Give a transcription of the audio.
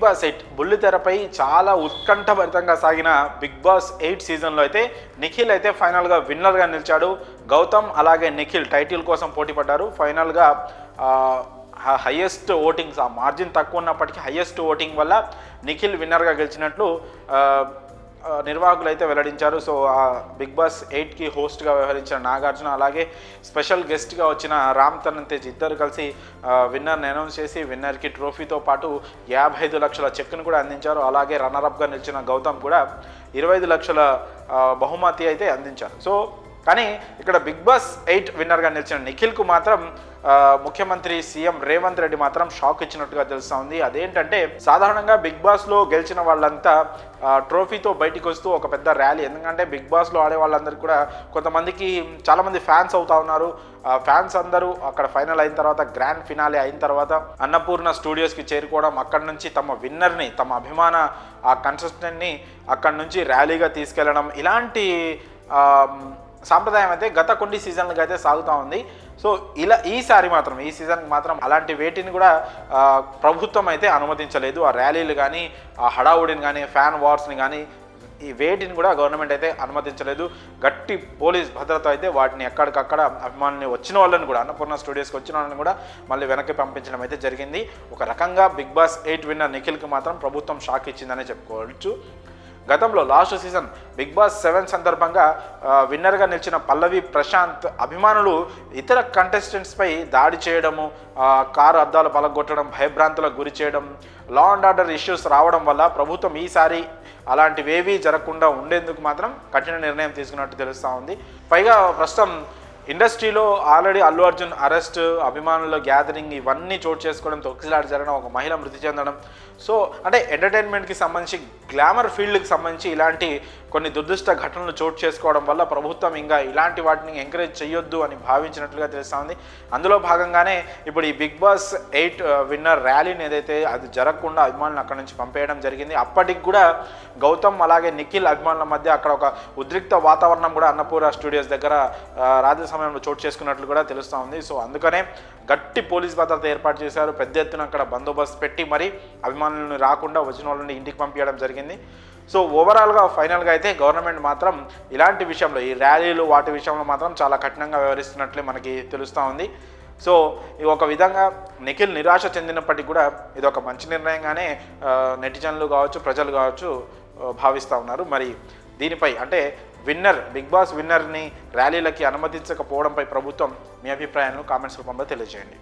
Big boss 8 బుల్లితెరపై చాలా ఉత్కంఠభరితంగా సాగిన బిగ్ బాస్ 8 సీజన్లో అయితే నిఖిల్ అయితే ఫైనల్గా విన్నర్గా నిలిచాడు. గౌతమ్ అలాగే నిఖిల్ టైటిల్ కోసం పోటీ పడ్డారు. ఫైనల్గా హైయెస్ట్ ఓటింగ్స్, ఆ మార్జిన్ తక్కువ ఉన్నప్పటికీ హైయెస్ట్ ఓటింగ్ వల్ల నిఖిల్ విన్నర్గా గెలిచినట్లు నిర్వాహకులు అయితే వెల్లడించారు. సో ఆ బిగ్ బాస్ 8కి హోస్ట్గా వ్యవహరించిన నాగార్జున అలాగే స్పెషల్ గెస్ట్గా వచ్చిన రామ్ తరుణ్ తేజ్ ఇద్దరు కలిసి విన్నర్ని అనౌన్స్ చేసి విన్నర్కి ట్రోఫీతో పాటు 55 లక్షల చెక్ను కూడా అందించారు. అలాగే రన్నరప్గా నిలిచిన గౌతమ్ కూడా 25 లక్షల బహుమతి అయితే అందించారు. సో కానీ ఇక్కడ బిగ్ బాస్ 8 విన్నర్గా నిలిచిన నిఖిల్కు మాత్రం ముఖ్యమంత్రి సీఎం రేవంత్ రెడ్డి మాత్రం షాక్ ఇచ్చినట్టుగా తెలుస్తూ ఉంది. అదేంటంటే సాధారణంగా బిగ్ బాస్లో గెలిచిన వాళ్ళంతా ట్రోఫీతో బయటికి వస్తూ ఒక పెద్ద ర్యాలీ, ఎందుకంటే బిగ్ బాస్లో ఆడే వాళ్ళందరికీ కూడా కొంతమందికి చాలామంది ఫ్యాన్స్ అవుతా ఉన్నారు. ఫ్యాన్స్ అందరూ అక్కడ ఫైనల్ అయిన తర్వాత, గ్రాండ్ ఫినాలే అయిన తర్వాత అన్నపూర్ణ స్టూడియోస్కి చేరుకోవడం, అక్కడి నుంచి తమ విన్నర్ని, తమ అభిమాన ఆ కంటెస్టెంట్ని అక్కడి నుంచి ర్యాలీగా తీసుకెళ్లడం, ఇలాంటి సాంప్రదాయం అయితే గత కొన్ని సీజన్లుగా అయితే సాగుతూ ఉంది. సో ఈ సీజన్కి మాత్రం అలాంటి వేటిని కూడా ప్రభుత్వం అయితే అనుమతించలేదు. ఆ ర్యాలీలు కానీ, ఆ హడావుడిని కానీ, ఫ్యాన్ వార్స్ని కానీ, ఈ వేటిని కూడా గవర్నమెంట్ అయితే అనుమతించలేదు. గట్టి పోలీస్ భద్రత అయితే వాటిని ఎక్కడికక్కడ అభిమానులు వచ్చిన వాళ్ళని కూడా, అన్నపూర్ణ స్టూడియోస్కి వచ్చిన వాళ్ళని కూడా మళ్ళీ వెనక్కి పంపించడం అయితే జరిగింది. ఒక రకంగా బిగ్ బాస్ 8 విన్నర్ నిఖిల్కి మాత్రం ప్రభుత్వం షాక్ ఇచ్చిందనే చెప్పుకోవచ్చు. గతంలో లాస్ట్ సీజన్ బిగ్ బాస్ 7 సందర్భంగా విన్నర్గా నిలిచిన పల్లవి ప్రశాంత్ అభిమానులు ఇతర కంటెస్టెంట్స్పై దాడి చేయడము, కారు అద్దాలు పలగొట్టడం, భయభ్రాంతులకు గురి చేయడం, లా అండ్ ఆర్డర్ ఇష్యూస్ రావడం వల్ల ప్రభుత్వం ఈసారి అలాంటివేవీ జరగకుండా ఉండేందుకు మాత్రం కఠిన నిర్ణయం తీసుకున్నట్టు తెలుస్తూ ఉంది. పైగా ప్రస్తుతం ఇండస్ట్రీలో ఆల్రెడీ అల్లు అర్జున్ అరెస్ట్, అభిమానుల గ్యాదరింగ్ ఇవన్నీ చోటు చేసుకోవడం, తొక్కిసలాట జరగడం, ఒక మహిళ మృతి చెందడం, సో అంటే ఎంటర్టైన్మెంట్కి సంబంధించి, గ్లామర్ ఫీల్డ్కి సంబంధించి ఇలాంటి కొన్ని దురదృష్ట ఘటనలు చోటు చేసుకోవడం వల్ల ప్రభుత్వం ఇంకా ఇలాంటి వాటిని ఎంకరేజ్ చేయొద్దు అని భావించినట్లుగా తెలుస్తూ ఉంది. అందులో భాగంగానే ఇప్పుడు ఈ బిగ్ బాస్ 8 విన్నర్ ర్యాలీని ఏదైతే అది జరగకుండా అభిమానులను అక్కడ నుంచి పంపేయడం జరిగింది. అప్పటికి కూడా గౌతమ్ అలాగే నిఖిల్ అభిమానుల మధ్య అక్కడ ఒక ఉద్రిక్త వాతావరణం కూడా అన్నపూర్ణ స్టూడియోస్ దగ్గర రాత్రి సమయంలో చోటు చేసుకున్నట్లు కూడా తెలుస్తూ ఉంది. సో అందుకనే గట్టి పోలీస్ భద్రత ఏర్పాటు చేశారు. పెద్ద ఎత్తున అక్కడ బందోబస్తు పెట్టి మరి అభిమానులను రాకుండా వచ్చిన వాళ్ళని ఇంటికి పంపించడం జరిగింది. సో ఓవరాల్గా ఫైనల్గా అయితే గవర్నమెంట్ మాత్రం ఇలాంటి విషయంలో, ఈ ర్యాలీలు వాటి విషయంలో మాత్రం చాలా కఠినంగా వ్యవహరిస్తున్నట్లే మనకి తెలుస్తూ ఉంది. సో ఒక విధంగా నిఖిల్ నిరాశ చెందినప్పటికీ కూడా ఇది ఒక మంచి నిర్ణయంగానే నెటిజన్లు కావచ్చు, ప్రజలు కావచ్చు భావిస్తూ ఉన్నారు. మరి దీనిపై అంటే బిగ్ బాస్ విన్నర్ని ర్యాలీలకి అనుమతించకపోవడంపై ప్రభుత్వం మీ అభిప్రాయాలను కామెంట్స్ రూపంలో తెలియజేయండి.